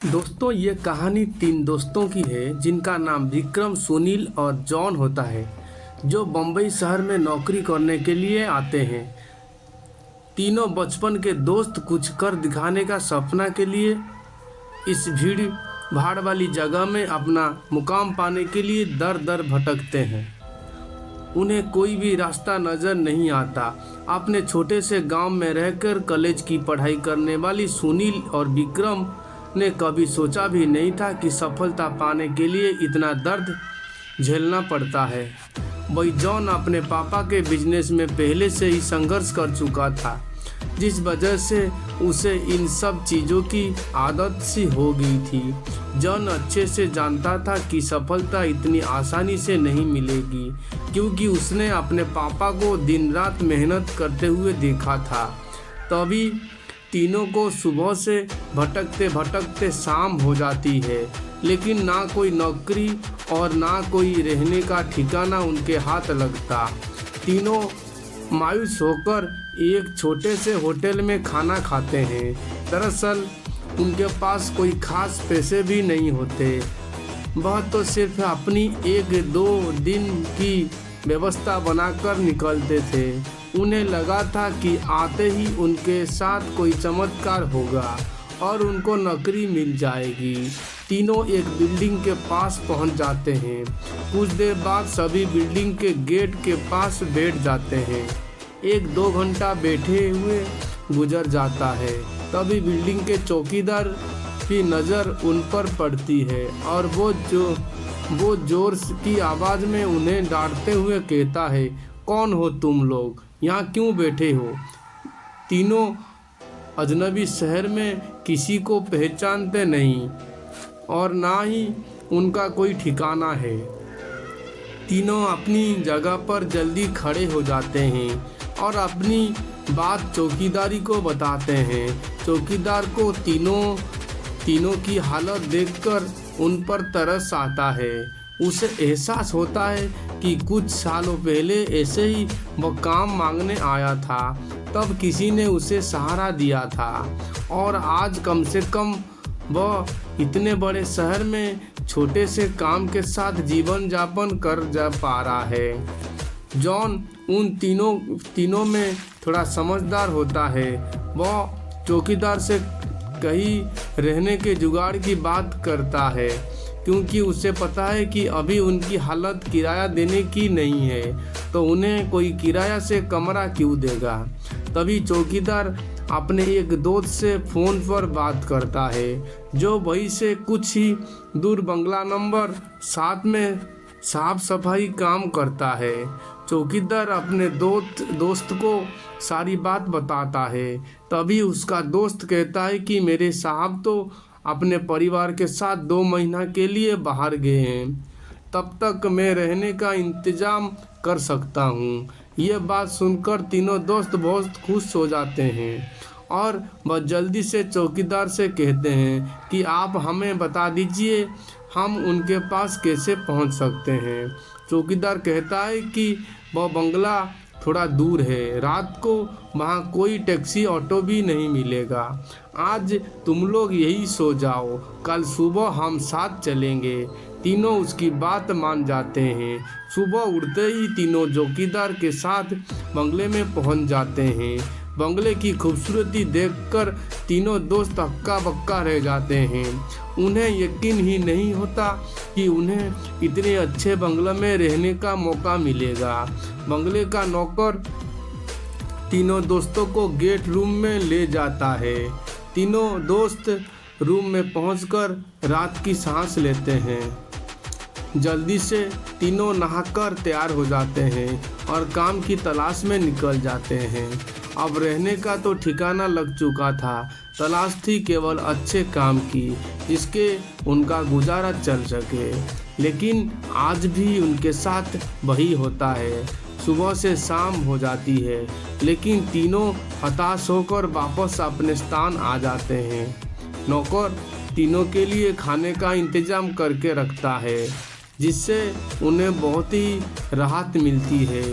दोस्तों, ये कहानी तीन दोस्तों की है जिनका नाम विक्रम, सुनील और जॉन होता है, जो बम्बई शहर में नौकरी करने के लिए आते हैं। तीनों बचपन के दोस्त कुछ कर दिखाने का सपना के लिए इस भीड़ भाड़ वाली जगह में अपना मुकाम पाने के लिए दर दर भटकते हैं। उन्हें कोई भी रास्ता नज़र नहीं आता। अपने छोटे से गांव में रहकर कॉलेज की पढ़ाई करने वाली सुनील और विक्रम ने कभी सोचा भी नहीं था कि सफलता पाने के लिए इतना दर्द झेलना पड़ता है। वही जॉन अपने पापा के बिजनेस में पहले से ही संघर्ष कर चुका था, जिस वजह से उसे इन सब चीज़ों की आदत सी हो गई थी। जॉन अच्छे से जानता था कि सफलता इतनी आसानी से नहीं मिलेगी, क्योंकि उसने अपने पापा को दिन रात मेहनत करते हुए देखा था। तभी तीनों को सुबह से भटकते भटकते शाम हो जाती है, लेकिन ना कोई नौकरी और ना कोई रहने का ठिकाना उनके हाथ लगता। तीनों मायूस होकर एक छोटे से होटल में खाना खाते हैं। दरअसल उनके पास कोई खास पैसे भी नहीं होते। वह तो सिर्फ अपनी एक दो दिन की व्यवस्था बनाकर निकलते थे। उन्हें लगा था कि आते ही उनके साथ कोई चमत्कार होगा और उनको नौकरी मिल जाएगी। तीनों एक बिल्डिंग के पास पहुंच जाते हैं। कुछ देर बाद सभी बिल्डिंग के गेट के पास बैठ जाते हैं। 1-2 घंटा बैठे हुए गुजर जाता है। तभी बिल्डिंग के चौकीदार की नज़र उन पर पड़ती है और वो जोर की आवाज़ में उन्हें डांटते हुए कहता है, कौन हो तुम लोग, यहाँ क्यों बैठे हो? तीनों अजनबी शहर में किसी को पहचानते नहीं और ना ही उनका कोई ठिकाना है। तीनों अपनी जगह पर जल्दी खड़े हो जाते हैं और अपनी बात चौकीदारी को बताते हैं। चौकीदार को तीनों की हालत देखकर उन पर तरस आता है। उसे एहसास होता है कि कुछ सालों पहले ऐसे ही वह काम मांगने आया था, तब किसी ने उसे सहारा दिया था और आज कम से कम वह इतने बड़े शहर में छोटे से काम के साथ जीवन यापन कर जा पा रहा है। जॉन उन तीनों में थोड़ा समझदार होता है। वह चौकीदार से कहीं रहने के जुगाड़ की बात करता है, क्योंकि उसे पता है कि अभी उनकी हालत किराया देने की नहीं है, तो उन्हें कोई किराया से कमरा क्यों देगा। तभी चौकीदार अपने एक दोस्त से फ़ोन पर बात करता है, जो वहीं से कुछ ही दूर बंगला नंबर 7 में साफ सफाई काम करता है। चौकीदार अपने दोस्त को सारी बात बताता है। तभी उसका दोस्त कहता है कि मेरे साहब तो अपने परिवार के साथ 2 महीना के लिए बाहर गए हैं, तब तक मैं रहने का इंतज़ाम कर सकता हूँ। यह बात सुनकर तीनों दोस्त बहुत खुश हो जाते हैं और वह जल्दी से चौकीदार से कहते हैं कि आप हमें बता दीजिए हम उनके पास कैसे पहुँच सकते हैं। चौकीदार कहता है कि वह बंगला थोड़ा दूर है, रात को वहाँ कोई टैक्सी ऑटो भी नहीं मिलेगा। आज तुम लोग यही सो जाओ, कल सुबह हम साथ चलेंगे। तीनों उसकी बात मान जाते हैं। सुबह उठते ही तीनों चौकीदार के साथ बंगले में पहुँच जाते हैं। बंगले की खूबसूरती देखकर तीनों दोस्त हक्का बक्का रह जाते हैं। उन्हें यकीन ही नहीं होता कि उन्हें इतने अच्छे बंगले में रहने का मौका मिलेगा। बंगले का नौकर तीनों दोस्तों को गेट रूम में ले जाता है। तीनों दोस्त रूम में पहुंचकर रात की सांस लेते हैं। जल्दी से तीनों नहाकर तैयार हो जाते हैं और काम की तलाश में निकल जाते हैं। अब रहने का तो ठिकाना लग चुका था, तलाश थी केवल अच्छे काम की, जिसके उनका गुजारा चल सके। लेकिन आज भी उनके साथ वही होता है। सुबह से शाम हो जाती है, लेकिन तीनों हताश होकर वापस अपने स्थान आ जाते हैं। नौकर तीनों के लिए खाने का इंतजाम करके रखता है, जिससे उन्हें बहुत ही राहत मिलती है।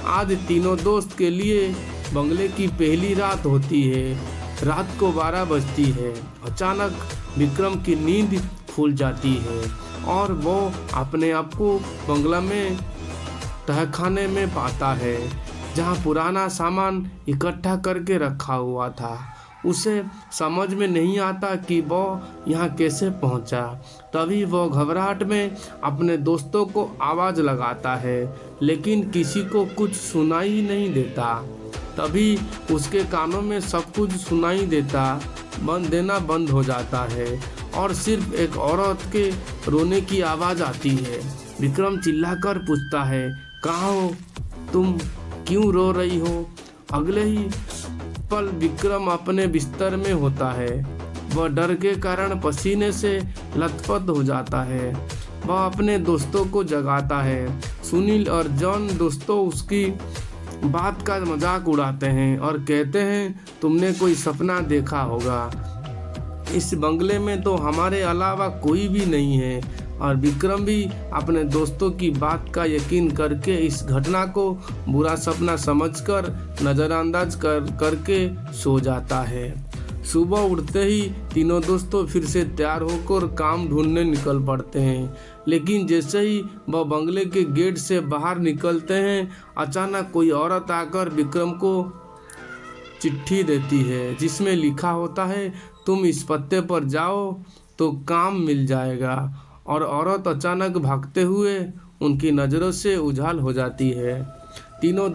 आज तीनों दोस्त के लिए बंगले की पहली रात होती है। रात को 12 बजती है। अचानक विक्रम की नींद खुल जाती है और वो अपने आप को बंगला में तहखाने में पाता है, जहाँ पुराना सामान इकट्ठा करके रखा हुआ था। उसे समझ में नहीं आता कि वो यहाँ कैसे पहुँचा। तभी वो घबराहट में अपने दोस्तों को आवाज़ लगाता है, लेकिन किसी को कुछ सुनाई नहीं देता। तभी उसके कानों में सब कुछ सुनाई देना बंद हो जाता है और सिर्फ एक औरत के रोने की आवाज़ आती है। विक्रम चिल्लाकर पूछता है, कहाँ हो तुम, क्यों रो रही हो? अगले ही पल विक्रम अपने बिस्तर में होता है। वह डर के कारण पसीने से लथपथ हो जाता है। वह अपने दोस्तों को जगाता है। सुनील और जॉन दोस्तों उसकी बात का मजाक उड़ाते हैं और कहते हैं, तुमने कोई सपना देखा होगा, इस बंगले में तो हमारे अलावा कोई भी नहीं है। और विक्रम भी अपने दोस्तों की बात का यकीन करके इस घटना को बुरा सपना समझकर नज़रअंदाज करके सो जाता है। सुबह उठते ही तीनों दोस्तों फिर से तैयार होकर काम ढूंढने निकल पड़ते हैं, लेकिन जैसे ही वह बंगले के गेट से बाहर निकलते हैं, अचानक कोई औरत आकर विक्रम को चिट्ठी देती है, जिसमें लिखा होता है, तुम इस पत्ते पर जाओ तो काम मिल जाएगा। और औरत अचानक भागते हुए उनकी नज़रों से उजाल हो जाती है। तीनों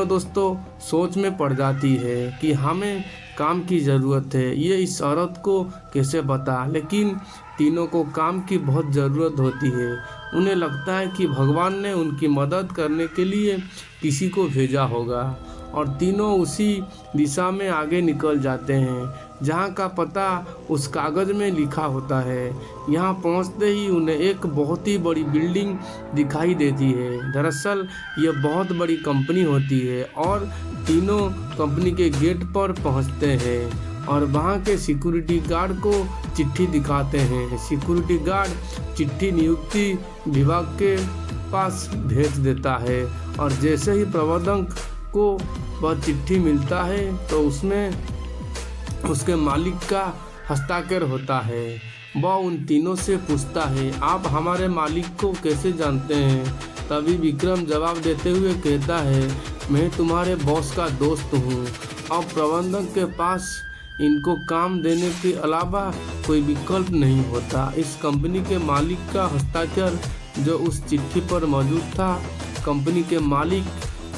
दोस्तों सोच में पड़ जाती है कि हमें काम की ज़रूरत है। ये इस औरत को कैसे पता? लेकिन तीनों को काम की बहुत ज़रूरत होती है। उन्हें लगता है कि भगवान ने उनकी मदद करने के लिए किसी को भेजा होगा और तीनों उसी दिशा में आगे निकल जाते हैं जहाँ का पता उस कागज़ में लिखा होता है। यहाँ पहुँचते ही उन्हें एक बहुत ही बड़ी बिल्डिंग दिखाई देती है। दरअसल ये बहुत बड़ी कंपनी होती है और तीनों कंपनी के गेट पर पहुँचते हैं और वहाँ के सिक्योरिटी गार्ड को चिट्ठी दिखाते हैं। सिक्योरिटी गार्ड चिट्ठी नियुक्ति विभाग के पास भेज देता है और जैसे ही प्रबंधक को वह चिट्ठी मिलता है तो उसमें उसके मालिक का हस्ताक्षर होता है। वह उन तीनों से पूछता है, आप हमारे मालिक को कैसे जानते हैं? तभी विक्रम जवाब देते हुए कहता है, मैं तुम्हारे बॉस का दोस्त हूँ। अब प्रबंधक के पास इनको काम देने के अलावा कोई विकल्प नहीं होता। इस कंपनी के मालिक का हस्ताक्षर जो उस चिट्ठी पर मौजूद था। कंपनी के मालिक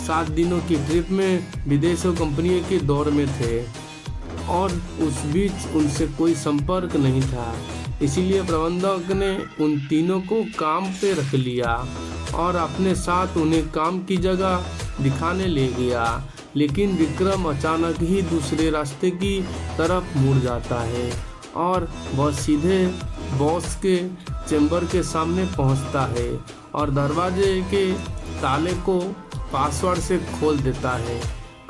7 दिनों की ट्रिप में विदेशों कंपनियों के दौर में थे और उस बीच उनसे कोई संपर्क नहीं था। इसीलिए प्रबंधक ने उन तीनों को काम पे रख लिया और अपने साथ उन्हें काम की जगह दिखाने ले गया। लेकिन विक्रम अचानक ही दूसरे रास्ते की तरफ मुड़ जाता है और वह सीधे बॉस के चैम्बर के सामने पहुंचता है और दरवाजे के ताले को पासवर्ड से खोल देता है।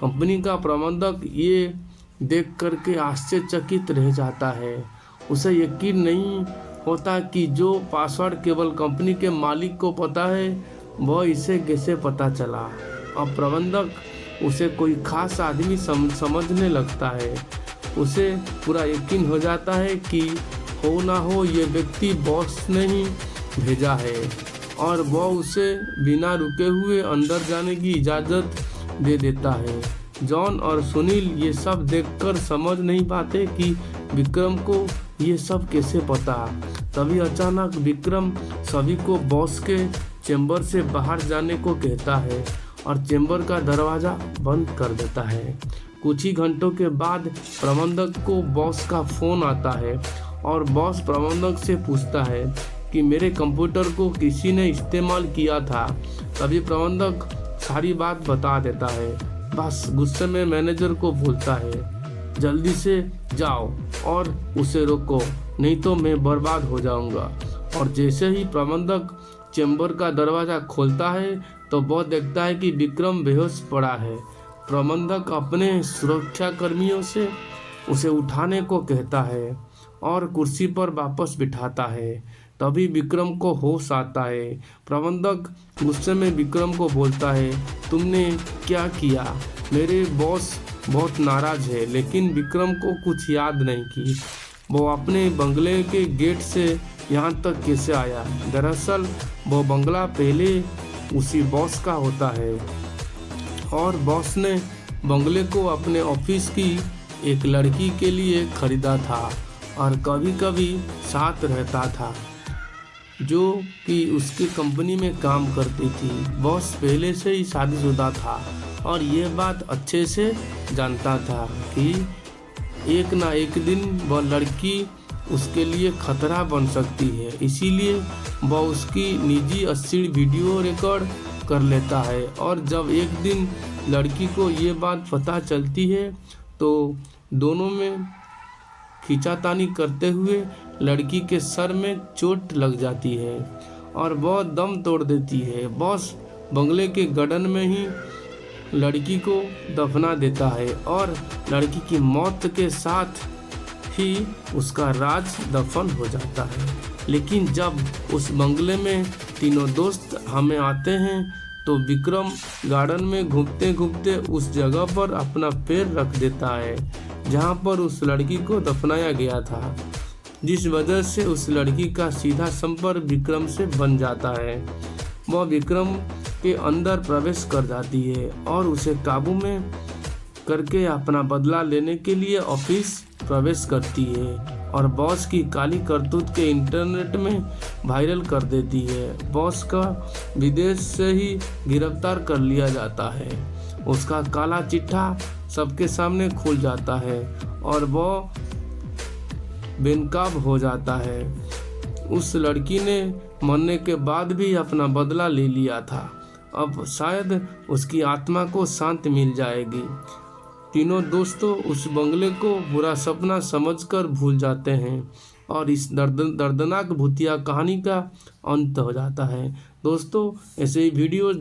कंपनी का प्रबंधक ये देख करके आश्चर्यचकित रह जाता है। उसे यकीन नहीं होता कि जो पासवर्ड केवल कंपनी के मालिक को पता है वह इसे कैसे पता चला। अब प्रबंधक उसे कोई खास आदमी समझने लगता है। उसे पूरा यकीन हो जाता है कि हो ना हो ये व्यक्ति बॉस ने ही भेजा है और वह उसे बिना रुके हुए अंदर जाने की इजाज़त दे देता है। जॉन और सुनील ये सब देखकर समझ नहीं पाते कि विक्रम को ये सब कैसे पता। तभी अचानक विक्रम सभी को बॉस के चैम्बर से बाहर जाने को कहता है और चैम्बर का दरवाज़ा बंद कर देता है। कुछ ही घंटों के बाद प्रबंधक को बॉस का फ़ोन आता है और बॉस प्रबंधक से पूछता है कि मेरे कंप्यूटर को किसी ने इस्तेमाल किया था। तभी प्रबंधक सारी बात बता देता है। बस गुस्से में मैनेजर को बोलता है, जल्दी से जाओ और उसे रोको, नहीं तो मैं बर्बाद हो जाऊंगा। और जैसे ही प्रबंधक चैम्बर का दरवाज़ा खोलता है तो वह देखता है कि विक्रम बेहोश पड़ा है। प्रबंधक अपने सुरक्षा कर्मियों से उसे उठाने को कहता है और कुर्सी पर वापस बिठाता है। तभी विक्रम को होश आता है। प्रबंधक गुस्से में विक्रम को बोलता है, तुमने क्या किया? मेरे बॉस बहुत नाराज है, लेकिन विक्रम को कुछ याद नहीं कि वो अपने बंगले के गेट से यहाँ तक कैसे आया। दरअसल वो बंगला पहले उसी बॉस का होता है और बॉस ने बंगले को अपने ऑफिस की एक लड़की के लिए खरीदा था और कभी कभी साथ रहता था, जो कि उसकी कंपनी में काम करती थी। बॉस पहले से ही शादीशुदा था और ये बात अच्छे से जानता था कि एक ना एक दिन वह लड़की उसके लिए खतरा बन सकती है, इसीलिए वह उसकी निजी अश्लील वीडियो रिकॉर्ड कर लेता है। और जब एक दिन लड़की को ये बात पता चलती है तो दोनों में खींचातानी करते हुए लड़की के सर में चोट लग जाती है और वह दम तोड़ देती है। बॉस बंगले के गार्डन में ही लड़की को दफना देता है और लड़की की मौत के साथ ही उसका राज दफन हो जाता है। लेकिन जब उस बंगले में तीनों दोस्त हमें आते हैं तो विक्रम गार्डन में घूमते घूमते उस जगह पर अपना पैर रख देता है जहां पर उस लड़की को दफनाया गया था, जिस वजह से उस लड़की का सीधा संपर्क विक्रम से बन जाता है। वह विक्रम के अंदर प्रवेश कर जाती है और उसे काबू में करके अपना बदला लेने के लिए ऑफिस प्रवेश करती है और बॉस की काली करतूत के इंटरनेट में वायरल कर देती है। बॉस का विदेश से ही गिरफ्तार कर लिया जाता है, उसका काला चिट्ठा सबके सामने खुल जाता है और वह बेनकाब हो जाता है। उस लड़की ने मरने के बाद भी अपना बदला ले लिया था, अब शायद उसकी आत्मा को शांति मिल जाएगी। तीनों दोस्तों उस बंगले को बुरा सपना समझकर भूल जाते हैं और इस दर्दनाक भूतिया कहानी का अंत हो जाता है। दोस्तों ऐसे ही वीडियो